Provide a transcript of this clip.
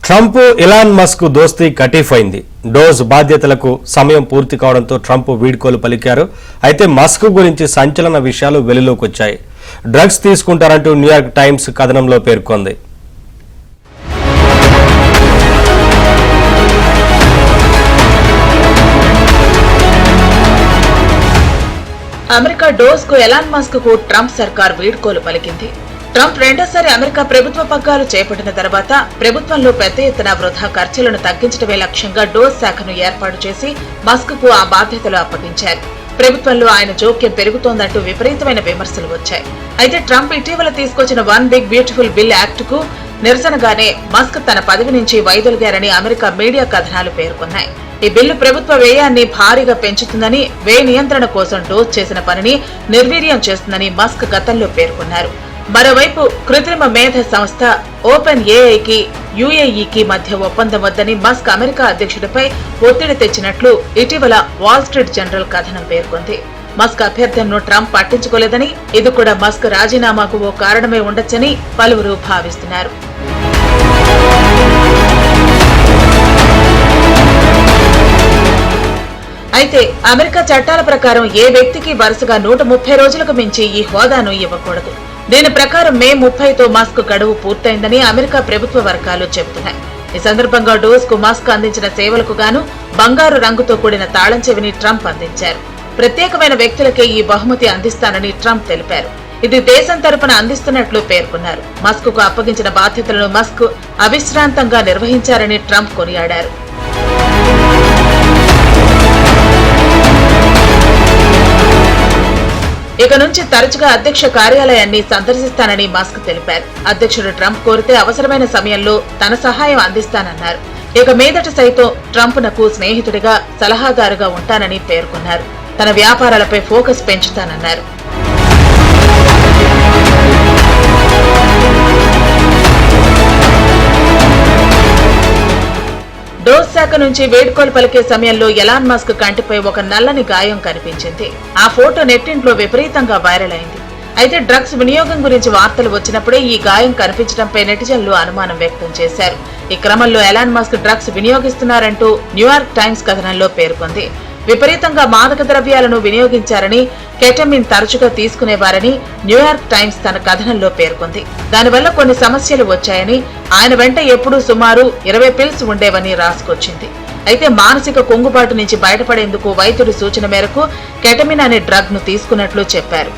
Trump Elon Musk దోస్తీ కటిఫైంది. Dose బాధ్యతలకు సమయం పూర్తి కావడంతో ట్రంప్ వీడ్కోలు పలికారు. అయితే మస్క్ గురించి సంచలన విషయాలు వెలుగులోకి వచ్చాయి. డ్రగ్స్ తీసుకుంటారంటూ న్యూయార్క్ టైమ్స్ కథనంలో పేర్కొంది. అమెరికా డోస్ కు ఎలాన్ మస్క్ కు ట్రంప్ సర్కార్ వీడ్కోలు పలికింది. ట్రంప్ రెండోసారి అమెరికా ప్రభుత్వ పగ్గాలు చేపట్టిన తర్వాత ప్రభుత్వంలో పెద్ద ఎత్తున వృధా ఖర్చులను తగ్గించడమే లక్ష్యంగా డోస్ శాఖను ఏర్పాటు చేసి మస్క్ కు ఆ బాధ్యతలు అప్పగించారు. ప్రభుత్వంలో ఆయన జోక్యం పెరుగుతోందంటూ విపరీతమైన విమర్శలు వచ్చాయి. అయితే ట్రంప్ ఇటీవల తీసుకొచ్చిన one big beautiful bill act కు నిరసనగానే మస్క్ తన పదవి నుంచి వైదొలిగారని అమెరికా మీడియా కథనాలు పేర్కొన్నాయి. ఈ బిల్లు ప్రభుత్వ వ్యయాన్ని భారీగా పెంచుతుందని, వ్యయ నియంత్రణ కోసం డోస్ చేసిన పనిని నిర్వీర్యం చేస్తుందని మస్క్ గతంలో పేర్కొన్నారు. మరోవైపు కృత్రిమ మేధ సంస్థ ఓపెన్ ఏఐకి యుఏఈకి మధ్య ఒప్పందం వద్దని మస్క్ అమెరికా అధ్యక్షుడిపై ఒత్తిడి తెచ్చినట్లు ఇటీవల వాల్ స్ట్రీట్ జర్నల్ కథనం పేర్కొంది. మస్క్ అభ్యర్థనను ట్రంప్ పట్టించుకోలేదని, ఇది కూడా మస్క్ రాజీనామాకు ఓ కారణమే ఉండొచ్చని పలువురు భావిస్తున్నారు. అయితే అమెరికా చట్టాల ప్రకారం ఏ వ్యక్తికి వరుసగా 130 రోజులకు మించి ఈ హోదాను ఇవ్వకూడదు. దీని ప్రకారం మే 30తో మస్క్ గడువు పూర్తయిందని అమెరికా ప్రభుత్వ వర్గాలు చెబుతున్నాయి. ఈ సందర్భంగా డోస్ కు మస్క్ అందించిన సేవలకు గాను బంగారు రంగుతో కూడిన తాళం చెవిని ట్రంప్ అందించారు. ప్రత్యేకమైన వ్యక్తులకే ఈ బహుమతి అందిస్తానని ట్రంప్ తెలిపారు. ఇది దేశం తరపున అందిస్తున్నట్లు పేర్కొన్నారు. మస్క్ కు అప్పగించిన బాధ్యతలను మస్క్ అవిశ్రాంతంగా నిర్వహించారని ట్రంప్ కొనియాడారు. ఇక నుంచి తరచుగా అధ్యక్ష కార్యాలయాన్ని సందర్శిస్తానని మస్క్ తెలిపారు. అధ్యక్షుడు ట్రంప్ కోరితే అవసరమైన సమయంలో తన సహాయం అందిస్తానన్నారు. ఇక మీదట సైతం ట్రంప్ నకు స్నేహితుడిగా, సలహాదారుగా ఉంటానని పేర్కొన్నారు. తన వ్యాపారాలపై ఫోకస్ పెంచుతానన్నారు. డోస్ శాఖ నుంచి వేడుకోలు పలికే సమయంలో ఎలాన్ మస్క్ కంటిపై ఒక నల్లని గాయం కనిపించింది. ఆ ఫోటో నెట్టింట్లో విపరీతంగా వైరల్ అయింది. అయితే డ్రగ్స్ వినియోగం గురించి వార్తలు వచ్చినప్పుడే ఈ గాయం కనిపించడంపై నెటిజన్లు అనుమానం వ్యక్తం చేశారు. ఈ క్రమంలో ఎలాన్ మస్క్ డ్రగ్స్ వినియోగిస్తున్నారంటూ న్యూయార్క్ టైమ్స్ కథనంలో పేర్కొంది. విపరీతంగా మాదక ద్రవ్యాలను వినియోగించారని, కెటమిన్ తరచుగా తీసుకునేవారని న్యూయార్క్ టైమ్స్ తన కథనంలో పేర్కొంది. దానివల్ల కొన్ని సమస్యలు వచ్చాయని, ఆయన వెంట ఎప్పుడూ సుమారు 20 పిల్స్ ఉండేవని రాసుకొచ్చింది. అయితే మానసిక కుంగుబాటు నుంచి బయటపడేందుకు వైద్యుడి సూచన మేరకు కెటమిన్ అనే డ్రగ్ ను తీసుకున్నట్లు చెప్పారు.